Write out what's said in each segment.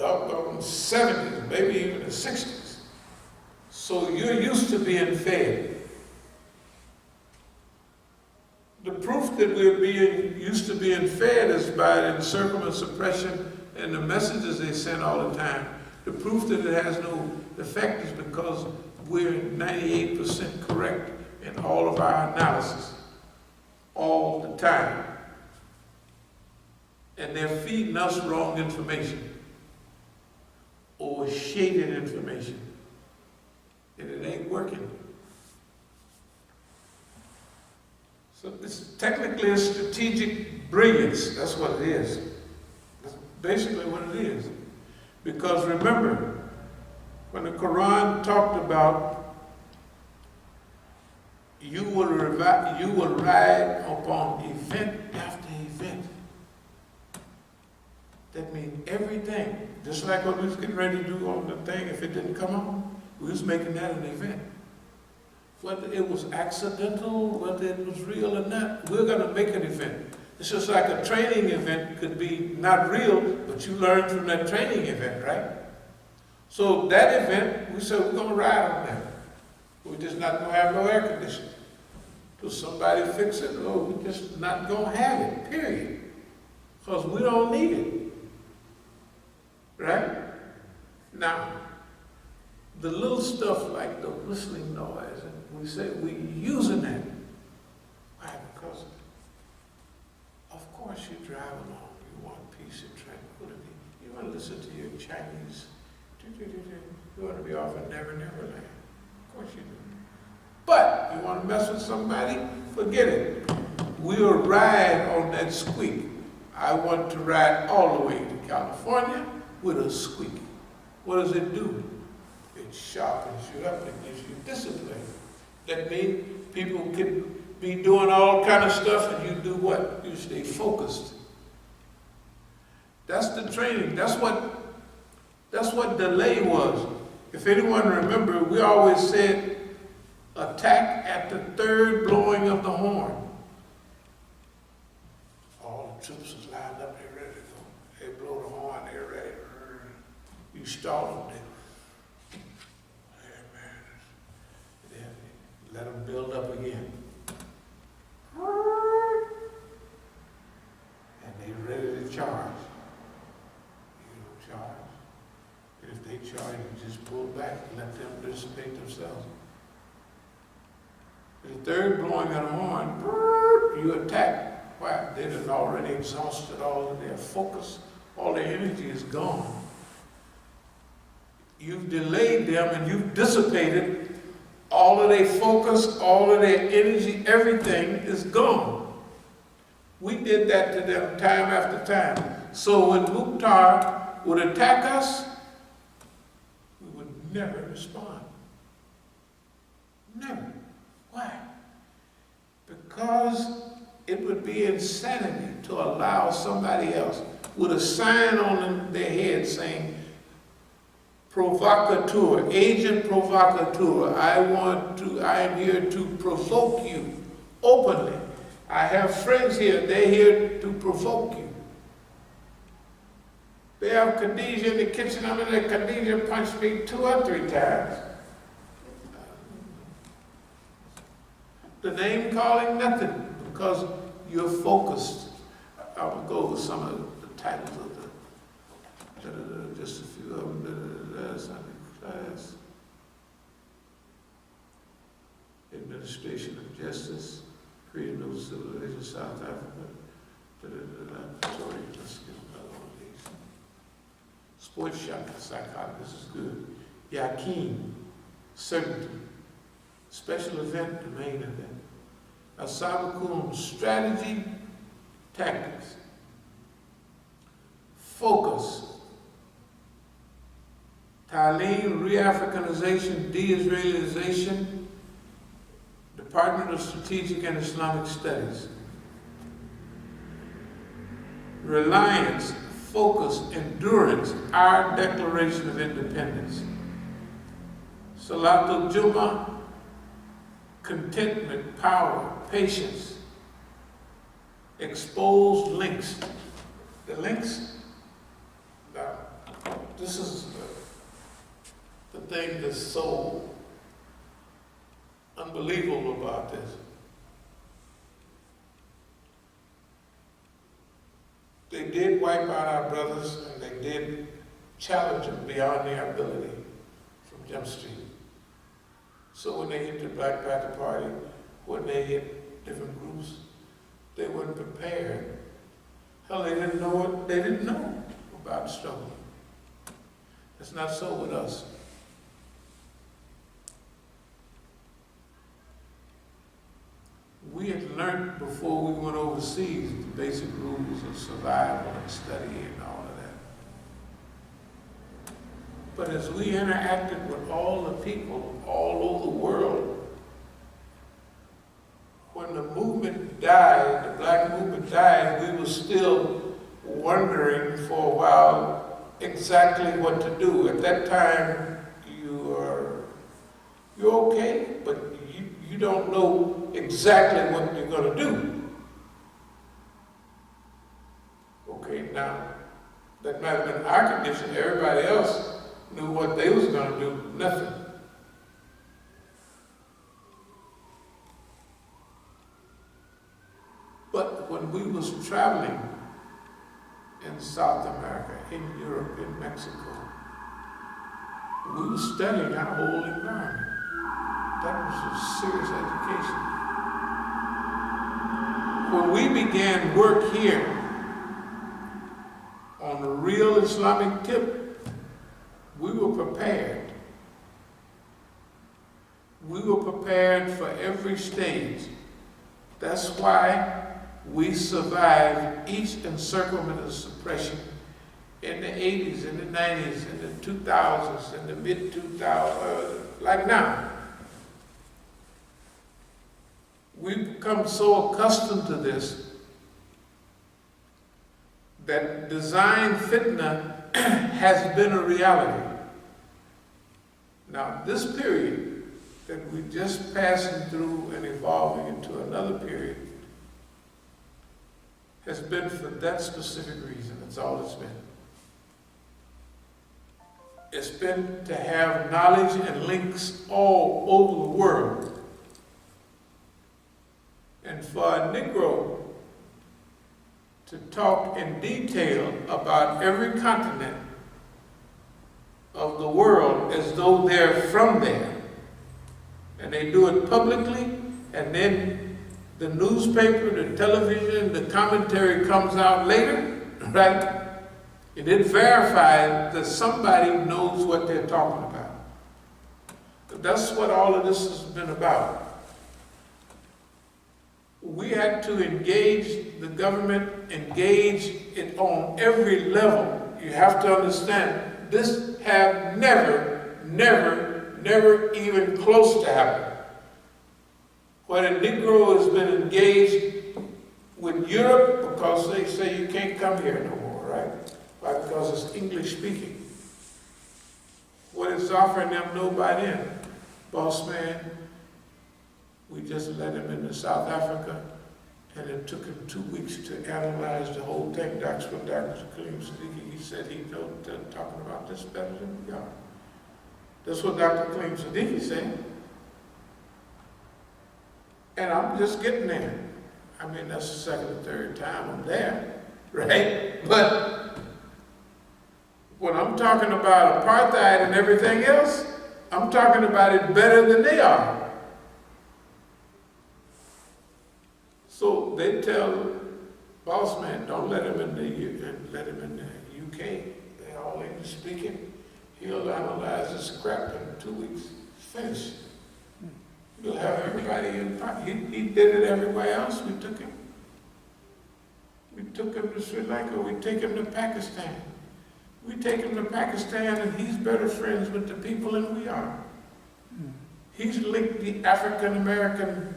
the 70s, maybe even the 60s. So you're used to being fed. The proof that we're used to being fed is by the encirclement suppression and the messages they send all the time. The proof that it has no effect is because we're 98% correct in all of our analysis, all the time. And they're feeding us wrong information or shaded information, and it ain't working. So it's technically a strategic brilliance. That's what it is. That's basically what it is. Because remember, when the Quran talked about you will ride upon event after event. That means everything. Just like what we was getting ready to do on the thing, if it didn't come on, we was making that an event. Whether it was accidental, whether it was real or not, we're going to make an event. It's just like a training event could be not real, but you learn from that training event, right? So that event, we said we're going to ride on that. We're just not going to have no air conditioning. Till somebody fix it, oh, we're just not going to have it, period. Because we don't need it. Right? Now, the little stuff like the whistling noise, and we say we're using that. Why? Because, of course, you drive along, you want peace and tranquility. You want to listen to your Chinese, you want to be off in Never Never Land. Of course you do. But you want to mess with somebody? Forget it. We'll ride on that squeak. I want to ride all the way to California with a squeak. What does it do? It sharpens you up and gives you discipline. That means people can be doing all kind of stuff and you do what? You stay focused. That's the training. That's what delay was. If anyone remember, we always said attack at the third blowing of the horn. All the troops was lined up, they're ready to go. They blow the horn, they're ready. You stall them, then let them build up again. And they're ready to charge. You don't charge. And if they charge, you just pull back and let them dissipate themselves. The third blowing of the horn, you attack. Why? They've already exhausted all of their focus. All their energy is gone. You've delayed them and you've dissipated all of their focus, all of their energy, everything is gone. We did that to them time after time. So when Mukhtar would attack us, we would never respond. Never. Why? Because it would be insanity to allow somebody else with a sign on their head saying, provocateur, agent provocateur, I am here to provoke you openly. I have friends here, they're here to provoke you. They have Khadijah in the kitchen, I'm in there, Khadijah punched me 2 or 3 times. The name calling, nothing, because you're focused. I will go over some of the titles of just a few of them. Islamic class, administration of justice, creating no civilization, South Africa. Sorry, let's get another one of these. Sports psychology, this is good. Yakin, certainty. Special event, the main event. As-Sabiqun, strategy, tactics. Focus. Ta'aleem, re-Africanization, de-Israelization, Department of Strategic and Islamic Studies. Reliance, focus, endurance, our Declaration of Independence. Salatul Jummah, contentment, power, patience. Exposed links. The links, this is the thing that's so unbelievable about this. They did wipe out our brothers, and they did challenge them beyond their ability from Jump Street. So when they hit the Black Panther Party, when they hit different groups, they weren't prepared. Hell, they didn't know what they didn't know about the struggle. It's not so with us. We had learned before we went overseas the basic rules of survival and study and all of that. But as we interacted with all the people all over the world, when the movement died, the black movement died, we were still wondering for a while exactly what to do. At that time, you're okay, but you don't know exactly what you're going to do. Okay, now, that might have been our condition. Everybody else knew what they was going to do, nothing. But when we was traveling in South America, in Europe, in Mexico, we were studying our whole environment. That was a serious education. When we began work here on a real Islamic tip, we were prepared. We were prepared for every stage. That's why we survived each encirclement of suppression in the 80s, in the 90s, in the 2000s, in the mid-2000s, like now. We've become so accustomed to this that design fitna has been a reality. Now, this period that we're just passing through and evolving into another period has been for that specific reason. That's all it's been. It's been to have knowledge and links all over the world. And for a Negro to talk in detail about every continent of the world as though they're from there. And they do it publicly, and then the newspaper, the television, the commentary comes out later, right? And it verifies that somebody knows what they're talking about. That's what all of this has been about. We had to engage the government, engage it on every level. You have to understand, this have never even close to happen. When a Negro has been engaged with Europe because they say you can't come here no more, right? Why? Because it's English speaking. What it's offering them know by then, boss man, we just let him into South Africa, and it took him 2 weeks to analyze the whole thing. That's what Dr. Kaleem Siddiqui, he said he knows talking about this better than we are. That's what Dr. Kaleem Siddiqui said. And I'm just getting there. I mean, that's the second or third time I'm there, right? But when I'm talking about apartheid and everything else, I'm talking about it better than they are. So they tell boss man, don't let him in the UK. They're all English speaking. He'll analyze this crap in 2 weeks. Finish. We'll have everybody in. He did it everywhere else. We took him. We took him to Sri Lanka. We take him to Pakistan. We take him to Pakistan, and he's better friends with the people than we are. He's linked the African American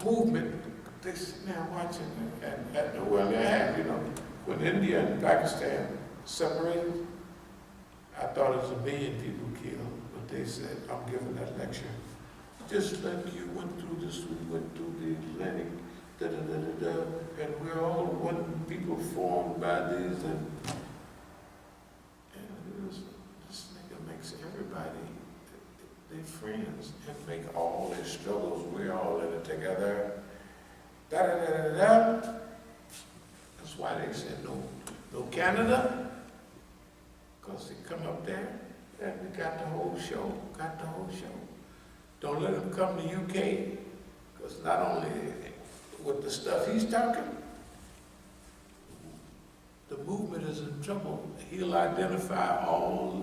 movement. They sit there watching, and well, they have, you know, when India and Pakistan separated, I thought it was 1 million people killed, but they said, I'm giving that lecture. Just like you went through this, we went through the Atlantic, and we're all one people formed by these, and Canada, because they come up there, and we got the whole show, Don't let them come to UK, because not only with the stuff he's talking, the movement is in trouble. He'll identify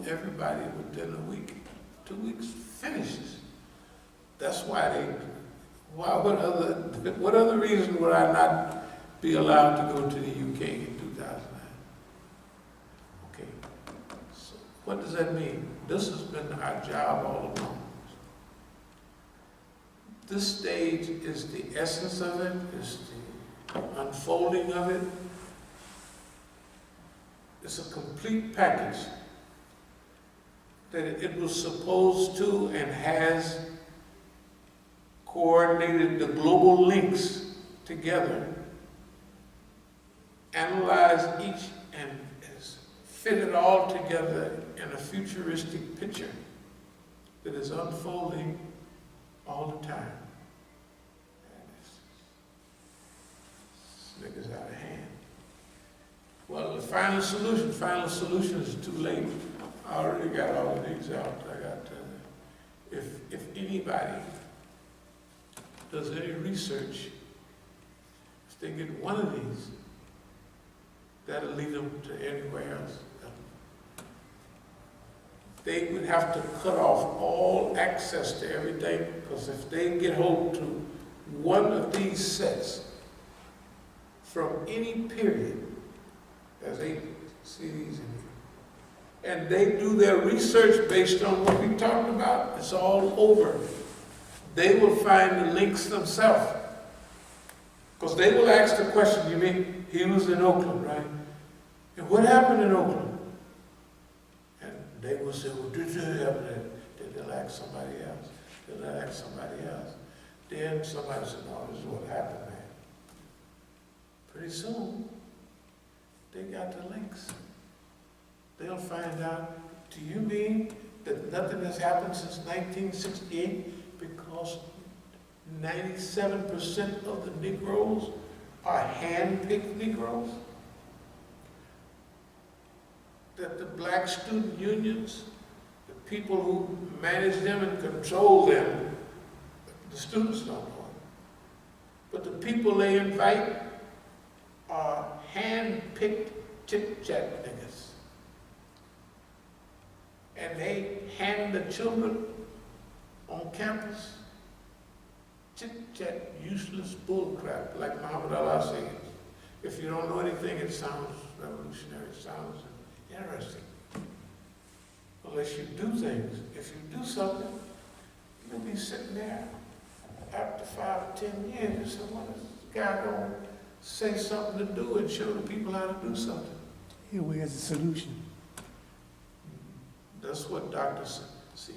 everybody within a week. 2 weeks, finishes. That's why what other reason would I not be allowed to go to the UK in 2009? Okay, so what does that mean? This has been our job all along. This stage is the essence of it, is the unfolding of it. It's a complete package that it was supposed to and has coordinated the global links together, analyzed each and has fit it all together in a futuristic picture that is unfolding all the time. This nigga's out of hand. Well, the final solution is too late. I already got all of these out. If anybody does any research, if they get one of these, that'll lead them to anywhere else. They would have to cut off all access to everything, because if they get hold to one of these sets from any period, as they see these in here, and they do their research based on what we talked about, it's all over. They will find the links themselves. Because they will ask the question, you mean he was in Oakland, right? And what happened in Oakland? And they will say, well, did it happen? Then they'll ask somebody else. Then they'll ask somebody else. Then somebody said, no, this is what happened, man. Pretty soon, they got the links. They'll find out, do you mean that nothing has happened since 1968 because 97% of the Negroes are hand-picked Negroes? That the black student unions, the people who manage them and control them, the students don't know it, but the people they invite are hand-picked chit-chat niggas. And they hand the children on campus chit-chat, useless bullcrap, like Muhammad Allah says. If you don't know anything, it sounds revolutionary, it sounds interesting. Unless you do things. If you do something, you'll be sitting there after 5 or 10 years, you say, well, this guy gonna say something to do and show the people how to do something. Here we have the solution. That's what doctors see.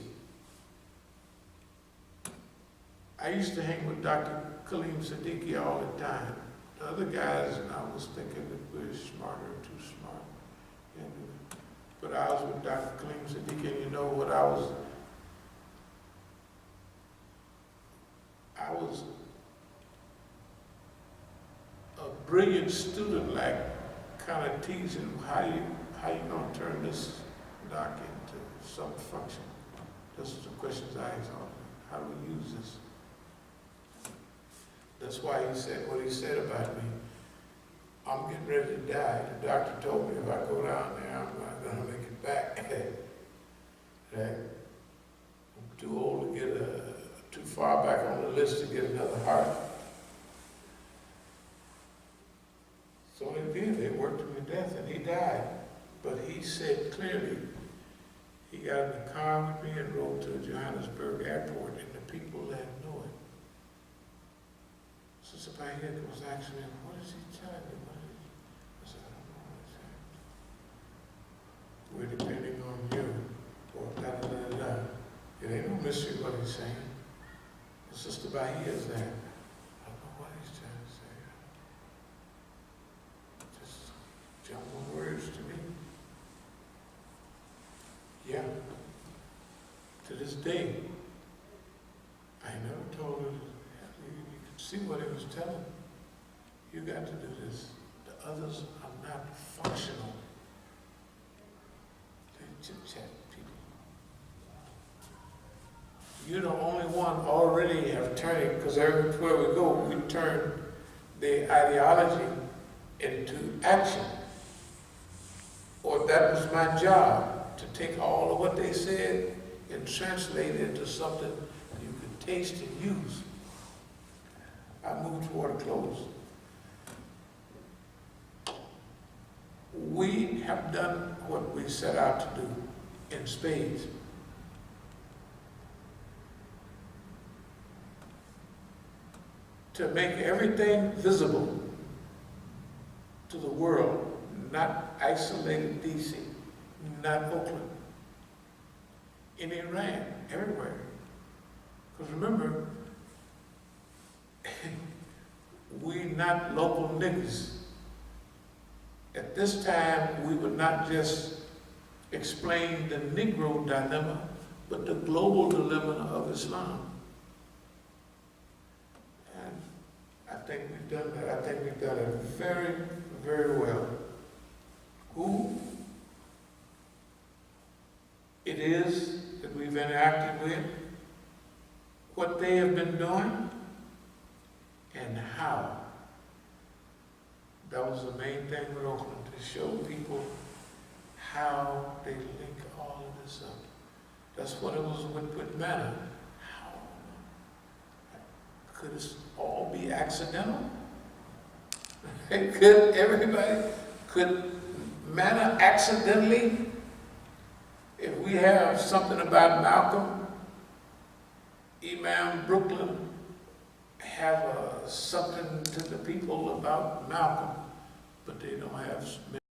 I used to hang with Dr. Kaleem Siddiqui all the time. The other guys, and I was thinking that we're smarter, too smart. But I was with Dr. Kaleem Siddiqui, and you know what I was a brilliant student, like kind of teasing how you gonna turn this doc into some function. Those are the questions I asked all. How do we use this? That's why he said what he said about me. I'm getting ready to die. The doctor told me if I go down there, I'm not gonna make it back. Right? I'm too old to get too far back on the list to get another heart. So they did. They worked him to death, and he died. But he said clearly, he got in the car with me and rode to Johannesburg airport, and the people there knew it. So somebody here was asking me, what is he telling me? I said, I don't know what he's saying. We're depending on you, or da-da-da-da-da. It ain't no mystery what he's saying. The sister Bahia is there. I don't know what he's trying to say. Just jumble words to me. Yeah. To this day, I never told her, you could see what he was telling. You got to do this. The others are not functional. you're the only one already have turned, because everywhere we go, we turn the ideology into action. Or that was my job, to take all of what they said and translate it into something you could taste and use. I move toward a close. We have done what we set out to do in spades. To make everything visible to the world, not isolated DC, not Oakland, in Iran, everywhere. Because remember, we not local niggas. At this time, we would not just explain the Negro dilemma, but the global dilemma of Islam. And I think we've done that. I think we've done it very, very well. Who it is that we've interacted with, what they have been doing, and how. That was the main thing with Oakland, to show people how they link all of this up. That's what it was with manna. How could this all be accidental? Could manna accidentally, if we have something about Malcolm, Imam Brooklyn, have something to the people about Malcolm, but they don't have